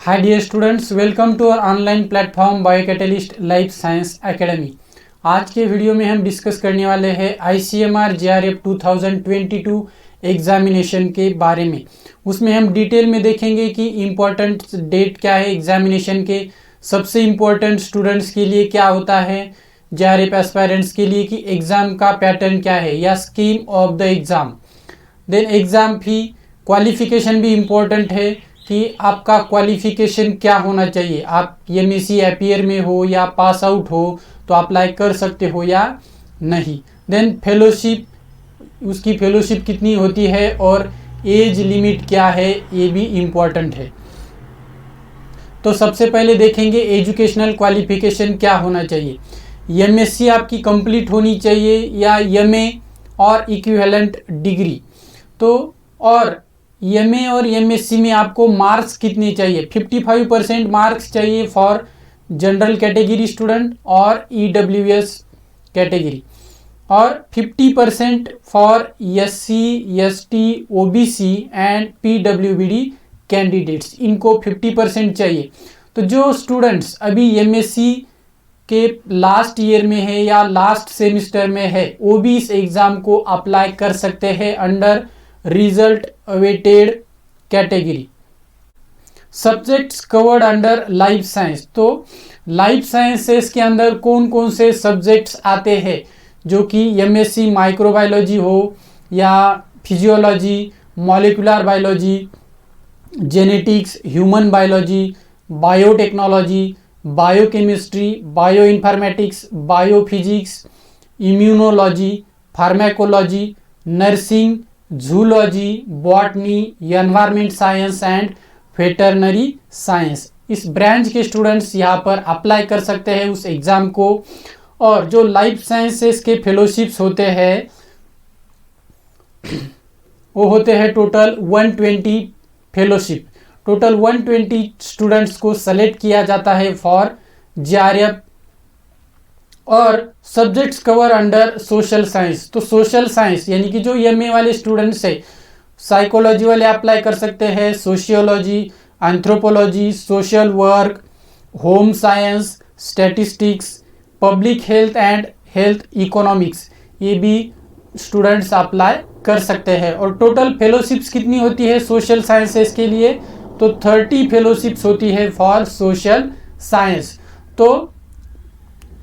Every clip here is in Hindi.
Hi dear students, welcome to our online platform biocatalyst life science academy. आज के वीडियो में हम डिस्कस करने वाले हैं ICMR JRF 2022 एग्जामिनेशन के बारे में। उसमें हम डिटेल में देखेंगे कि इम्पोर्टेंट डेट क्या है एग्जामिनेशन के, सबसे इम्पोर्टेंट स्टूडेंट्स के लिए क्या होता है, JRF एस्पायरेंट्स के लिए कि एग्ज़ाम का पैटर्न क्या है या scheme of the exam. Then exam fee, qualification भी इम्पोर्टेंट है कि आपका क्वालिफिकेशन क्या होना चाहिए, आप MSc अपीयर में हो या पास आउट हो तो अप्लाई कर सकते हो या नहीं। देन फेलोशिप, उसकी फेलोशिप कितनी होती है और एज लिमिट क्या है, ये भी इम्पोर्टेंट है। तो सबसे पहले देखेंगे एजुकेशनल क्वालिफिकेशन क्या होना चाहिए। MSc आपकी कंप्लीट होनी चाहिए या MA और इक्विवेलेंट डिग्री। तो और MA और MSc में आपको मार्क्स कितने चाहिए, 55% मार्क्स चाहिए फॉर जनरल कैटेगरी स्टूडेंट और EWS कैटेगरी, और 50% for SC ST OBC and PWBD candidates, इनको 50% चाहिए। तो जो स्टूडेंट्स अभी MSc के लास्ट ईयर में है या लास्ट सेमिस्टर में है, वो भी इस एग्ज़ाम को अप्लाई कर सकते हैं under result awaited category. Subjects covered under life science, तो लाइफ साइंसेस के अंदर कौन कौन से सब्जेक्ट्स आते हैं, जो कि MSc माइक्रोबायोलॉजी हो या physiology, molecular biology, genetics, human biology, biotechnology, biochemistry, bio informatics, biophysics, immunology, pharmacology, nursing, zoology, botany, environment science and veterinary science. इस ब्रांच के स्टूडेंट्स यहाँ पर अप्लाई कर सकते हैं उस एग्ज़ाम को। और जो लाइफ साइंसेस के फेलोशिप्स होते हैं वो होते हैं टोटल 120 फेलोशिप। टोटल 120 स्टूडेंट्स को सेलेक्ट किया जाता है फॉर JRF। और subjects cover under social science, तो सोशल साइंस यानी कि जो MA वाले स्टूडेंट्स है, साइकोलॉजी वाले अप्लाई कर सकते हैं, sociology, anthropology, social work, home science, statistics, public health and health economics, ये भी स्टूडेंट्स अप्लाई कर सकते हैं। और टोटल फेलोशिप्स कितनी होती है सोशल साइंसेस के लिए, तो 30 फेलोशिप्स होती है फॉर सोशल साइंस। तो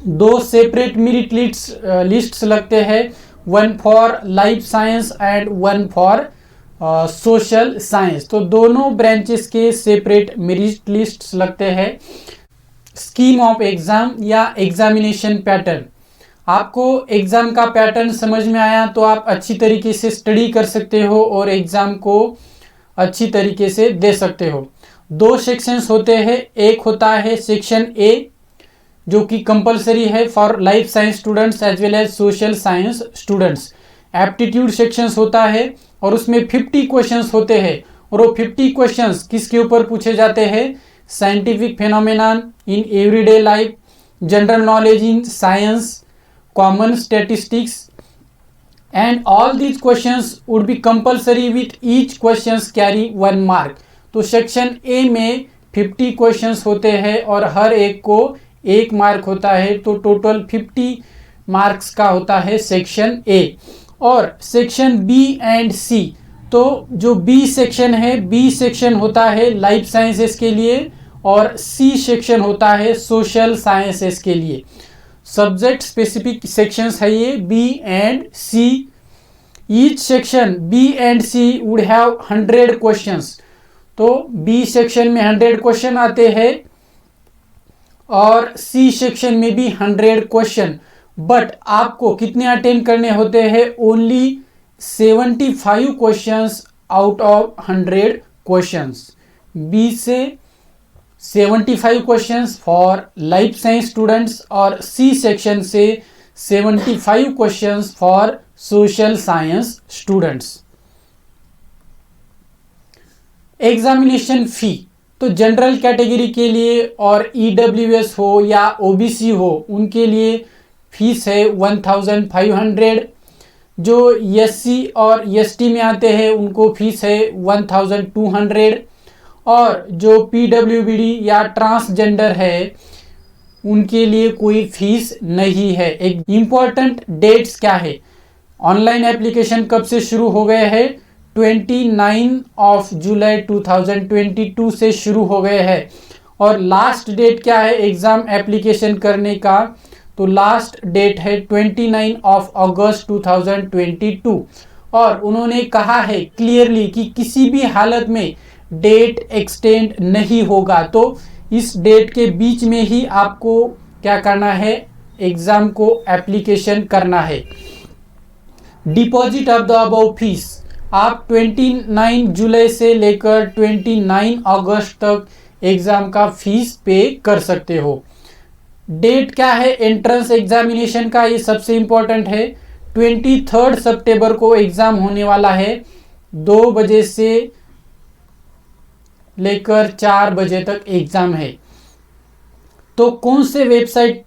दो सेपरेट मेरिट लिस्ट्स लगते हैं, one for life science and one for social science. तो दोनों ब्रांचेस के सेपरेट मेरिट लिस्ट्स लगते हैं। स्कीम ऑफ एग्जाम या एग्जामिनेशन पैटर्न, आपको एग्जाम का पैटर्न समझ में आया तो आप अच्छी तरीके से स्टडी कर सकते हो और एग्जाम को अच्छी तरीके से दे सकते हो। दो सेक्शंस होते हैं, एक होता है सेक्शन A जो कि कंपलसरी है for life science students as well as social science students. Aptitude sections होता है और उसमें 50 क्वेश्चंस होते हैं, और वो 50 क्वेश्चंस किसके ऊपर पूछे जाते हैं, scientific phenomenon in everyday life, general knowledge in science, common statistics, and all these questions would be compulsory with each questions carry 1 mark. तो सेक्शन A में 50 क्वेश्चंस होते हैं और हर एक को 1 मार्क होता है, तो टोटल 50 मार्क्स का होता है सेक्शन A। और सेक्शन B एंड C, तो जो B सेक्शन है, B सेक्शन होता है लाइफ साइंसेस के लिए और C सेक्शन होता है सोशल साइंसेस के लिए। सब्जेक्ट स्पेसिफिक सेक्शंस है ये B and C। Each section B and C would have 100 questions. तो B सेक्शन में 100 क्वेश्चन आते हैं और C सेक्शन में भी 100 क्वेश्चन, बट आपको कितने अटेंड करने होते हैं, only 75 questions out of 100 questions. B से 75 questions for life science students और C सेक्शन से 75 questions for social science students. Examination फी, तो जनरल कैटेगरी के लिए और EWS हो या OBC हो उनके लिए फीस है 1500। जो SC और ST में आते हैं उनको फीस है 1200। और जो पीडब्ल्यूबीडी या ट्रांसजेंडर है उनके लिए कोई फीस नहीं है। एक इम्पॉर्टेंट डेट्स क्या है, ऑनलाइन एप्लीकेशन कब से शुरू हो गए हैं, 29 जुलाई 2022 से शुरू हो गए हैं। और लास्ट डेट क्या है एग्जाम एप्लीकेशन करने का, तो लास्ट डेट है 29 अगस्त 2022। और उन्होंने कहा है क्लियरली कि किसी भी हालत में डेट एक्सटेंड नहीं होगा, तो इस डेट के बीच में ही आपको क्या करना है, एग्जाम को एप्लीकेशन करना है। Deposit of the above fees, आप 29 जुलाई से लेकर 29 अगस्त तक एग्जाम का फीस पे कर सकते हो। डेट क्या है एंट्रेंस एग्जामिनेशन का, ये सबसे इंपॉर्टेंट है। 23 सितंबर को एग्जाम होने वाला है, 2 बजे से लेकर 4 बजे तक एग्जाम है। तो कौन से वेबसाइट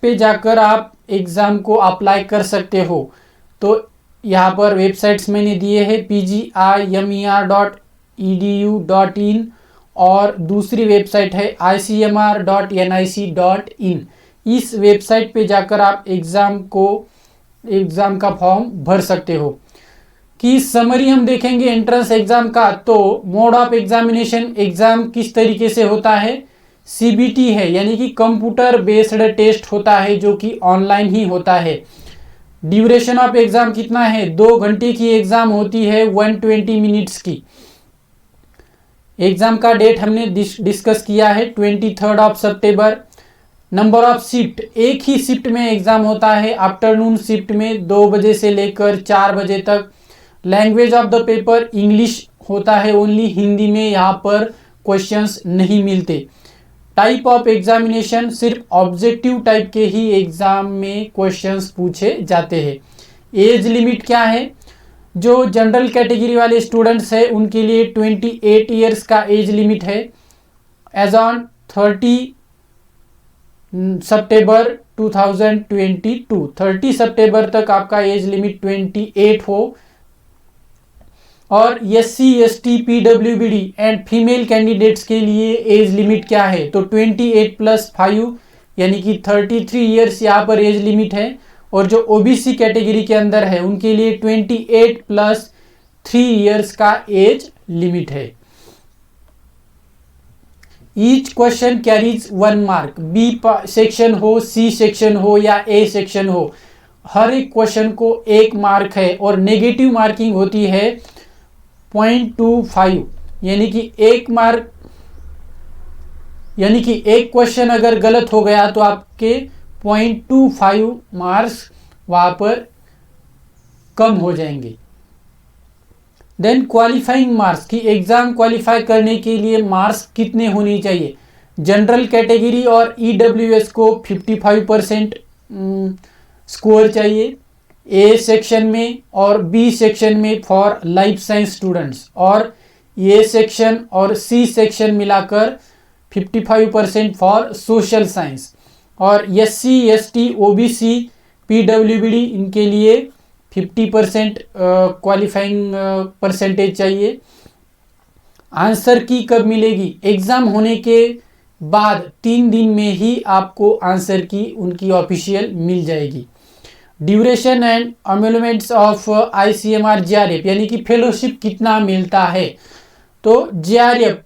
पे जाकर आप एग्जाम को अप्लाई कर सकते हो, तो यहाँ पर वेबसाइट्स मैंने दिए हैं pgimer.edu.in और दूसरी वेबसाइट है icmr.nic.in। इस वेबसाइट पे जाकर आप एग्जाम का फॉर्म भर सकते हो। कि समरी हम देखेंगे एंट्रेंस एग्जाम का, तो मोड ऑफ एग्जामिनेशन, एग्जाम किस तरीके से होता है, सीबीटी है यानी कि कंप्यूटर बेस्ड टेस्ट होता है जो कि ऑनलाइन ही होता है। ड्यूरेशन ऑफ एग्जाम कितना है, 2 घंटे की एग्जाम होती है, 120 मिनट्स की। एग्जाम का डेट हमने डिस्कस किया है 23 सितंबर। नंबर ऑफ शिफ्ट, एक ही शिफ्ट में एग्जाम होता है, आफ्टरनून शिफ्ट में 2 बजे से लेकर 4 बजे तक। Language of the paper English होता है ओनली, हिंदी में यहाँ पर क्वेश्चंस नहीं मिलते। टाइप ऑफ एग्जामिनेशन, सिर्फ ऑब्जेक्टिव टाइप के ही एग्जाम में क्वेश्चंस पूछे जाते हैं। एज लिमिट क्या है, जो जनरल कैटेगरी वाले स्टूडेंट्स हैं उनके लिए 28 ईयर्स का एज लिमिट है। एज ऑन 30 सितंबर 2022, 30 सितंबर तक आपका एज लिमिट 28 हो। और SC ST PWBD and female candidates के लिए एज लिमिट क्या है, तो 28+5 यानी कि 33 ईयर्स यहाँ पर एज लिमिट है। और जो OBC कैटेगरी के अंदर है उनके लिए 28+3 ईयर्स का एज लिमिट है। Each question carries 1 mark, B section हो, सी सेक्शन हो या ए सेक्शन हो, हर एक क्वेश्चन को 1 मार्क है। और नेगेटिव मार्किंग होती है 0.25 यानी कि 1 मार्क, यानी कि एक क्वेश्चन अगर गलत हो गया तो आपके 0.25 मार्क्स वहां पर कम हो जाएंगे। देन क्वालिफाइंग मार्क्स, की एग्जाम क्वालिफाई करने के लिए मार्क्स कितने होने चाहिए। जनरल कैटेगरी और EWS को 55% स्कोर चाहिए ए सेक्शन में, और बी सेक्शन में फॉर लाइफ साइंस स्टूडेंट्स, और ए सेक्शन और सी सेक्शन मिलाकर 55% फॉर सोशल साइंस। और SC ST OBC PWBD इनके लिए 50% क्वालिफाइंग परसेंटेज चाहिए। आंसर की कब मिलेगी, एग्जाम होने के बाद 3 दिन में ही आपको आंसर की उनकी ऑफिशियल मिल जाएगी। Duration and emoluments of ICMR JRF यानी कि फेलोशिप कितना मिलता है, तो JRF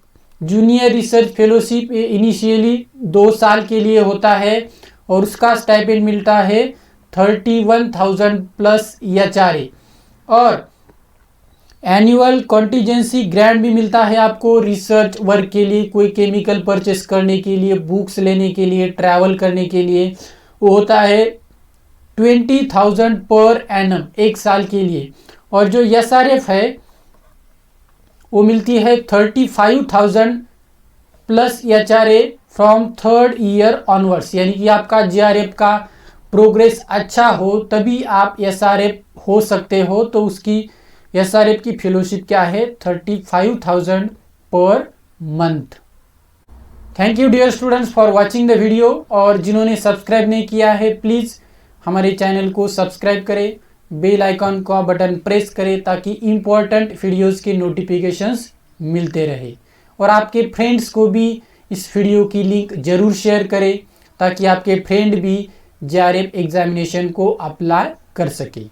junior research fellowship initially 2 साल के लिए होता है और उसका स्टाइपेंड मिलता है 31,000 प्लस HRA। और एनुअल कॉन्टीजेंसी ग्रांट भी मिलता है आपको रिसर्च वर्क के लिए, कोई केमिकल परचेस करने के लिए, बुक्स लेने के लिए, ट्रैवल करने के लिए, वो होता है 20,000 पर एनम 1 साल के लिए। और जो SRF है वो मिलती है 35,000 plus HRA from 3rd year onwards, यानी कि आपका JRF का प्रोग्रेस अच्छा हो तभी आप SRF हो सकते हो। तो उसकी SRF की फेलोशिप क्या है, 35,000 पर month. Thank you dear students for watching the video. और जिन्होंने सब्सक्राइब नहीं किया है प्लीज़ हमारे चैनल को सब्सक्राइब करें, बेल आइकॉन का बटन प्रेस करें ताकि इम्पोर्टेंट वीडियोस के नोटिफिकेशंस मिलते रहे। और आपके फ्रेंड्स को भी इस वीडियो की लिंक ज़रूर शेयर करें ताकि आपके फ्रेंड भी जेआरएफ एग्जामिनेशन को अप्लाई कर सके।